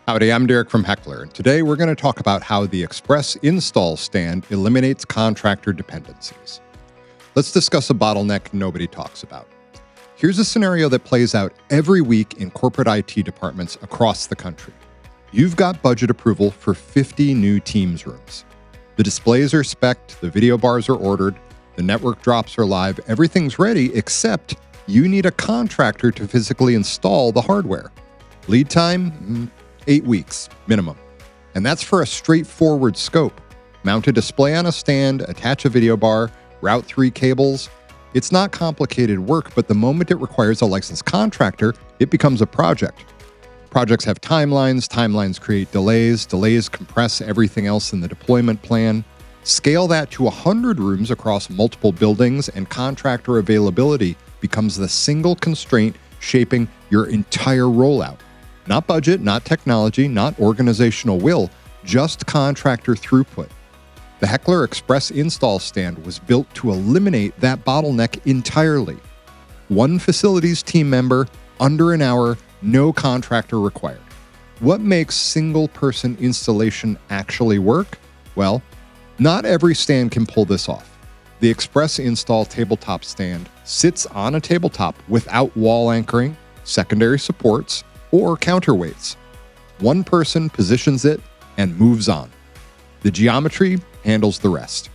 Howdy, I'm Derek from Heckler, and today we're going to talk about how the Express Install Stand eliminates contractor dependencies. Let's discuss a bottleneck nobody talks about. Here's a scenario that plays out every week in corporate IT departments across the country. You've got budget approval for 50 new Teams rooms. The displays are spec'd, the video bars are ordered, the network drops are live, everything's ready, except you need a contractor to physically install the hardware. Lead time? 8 weeks, minimum. And that's for a straightforward scope. Mount a display on a stand, attach a video bar, route 3 cables. It's not complicated work, but the moment it requires a licensed contractor, it becomes a project. Projects have timelines create delays compress everything else in the deployment plan. Scale that to 100 rooms across multiple buildings, and contractor availability becomes the single constraint shaping your entire rollout. Not budget, not technology, not organizational will, just contractor throughput. The Heckler Express Install Stand was built to eliminate that bottleneck entirely. One facilities team member, under an hour, no contractor required. What makes single-person installation actually work? Well, not every stand can pull this off. The Express Install Tabletop Stand sits on a tabletop without wall anchoring, secondary supports, or counterweights. One person positions it and moves on. The geometry handles the rest.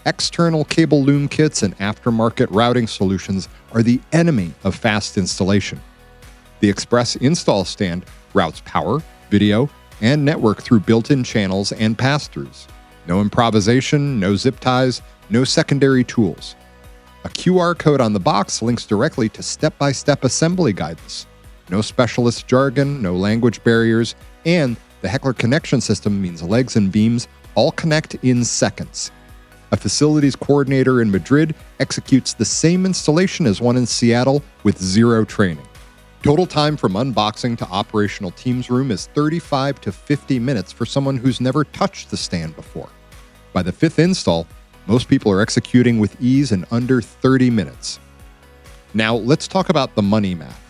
External cable loom kits and aftermarket routing solutions are the enemy of fast installation. The Express Install Stand routes power, video, and network through built-in channels and pass-throughs. No improvisation, no zip ties, no secondary tools. A QR code on the box links directly to step-by-step assembly guidance. No specialist jargon, no language barriers, and the Heckler connection system means legs and beams all connect in seconds. A facilities coordinator in Madrid executes the same installation as one in Seattle with zero training. Total time from unboxing to operational Teams room is 35 to 50 minutes for someone who's never touched the stand before. By the 5th install, most people are executing with ease in under 30 minutes. Now, let's talk about the money math.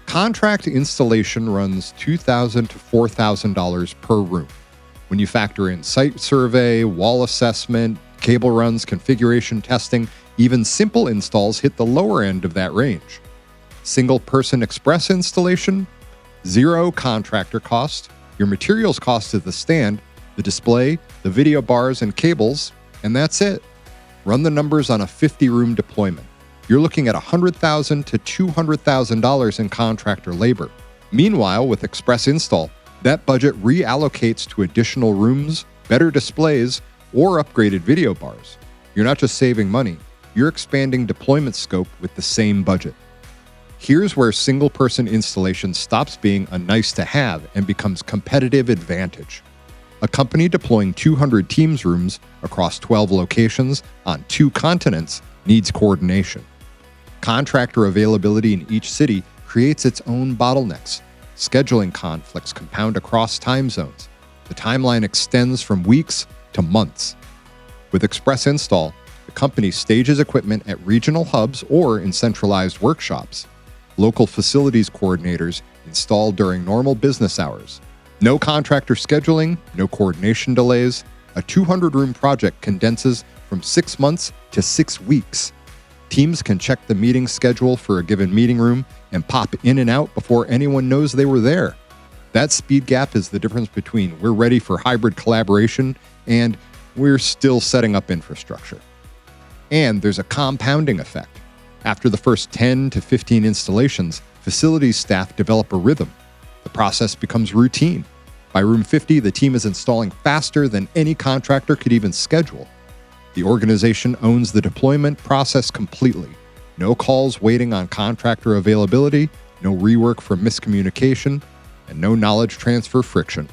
Contract installation runs $2,000 to $4,000 per room. When you factor in site survey, wall assessment, cable runs, configuration testing, even simple installs hit the lower end of that range. Single-person express installation, zero contractor cost, your materials cost is the stand, the display, the video bars and cables, and that's it. Run the numbers on a 50-room deployment. You're looking at $100,000 to $200,000 in contractor labor. Meanwhile, with Express Install, that budget reallocates to additional rooms, better displays, or upgraded video bars. You're not just saving money, you're expanding deployment scope with the same budget. Here's where single-person installation stops being a nice-to-have and becomes competitive advantage. A company deploying 200 Teams rooms across 12 locations on 2 continents needs coordination. Contractor availability in each city creates its own bottlenecks. Scheduling conflicts compound across time zones. The timeline extends from weeks to months. With Express Install, the company stages equipment at regional hubs or in centralized workshops. Local facilities coordinators install during normal business hours. No contractor scheduling, no coordination delays. A 200-room project condenses from 6 months to 6 weeks. Teams can check the meeting schedule for a given meeting room and pop in and out before anyone knows they were there. That speed gap is the difference between we're ready for hybrid collaboration and we're still setting up infrastructure. And there's a compounding effect. After the first 10 to 15 installations, facilities staff develop a rhythm. The process becomes routine. By room 50, the team is installing faster than any contractor could even schedule. The organization owns the deployment process completely. No calls waiting on contractor availability, no rework for miscommunication, and no knowledge transfer friction.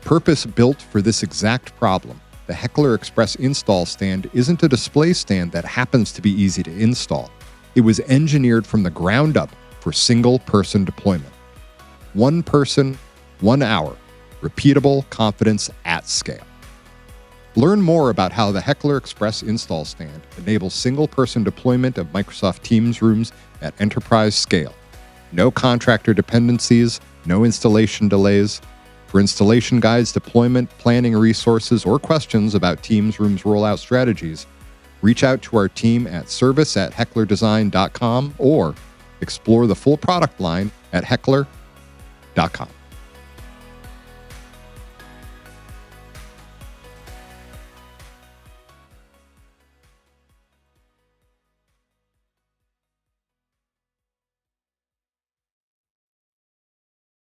Purpose-built for this exact problem, the Heckler Express Install Stand isn't a display stand that happens to be easy to install. It was engineered from the ground up for single-person deployment. One person, 1 hour. Repeatable confidence at scale. Learn more about how the Heckler Express Install Stand enables single-person deployment of Microsoft Teams rooms at enterprise scale. No contractor dependencies, no installation delays. For installation guides, deployment, planning resources, or questions about Teams Rooms rollout strategies, reach out to our team at service@hecklerdesign.com or explore the full product line at heckler.com.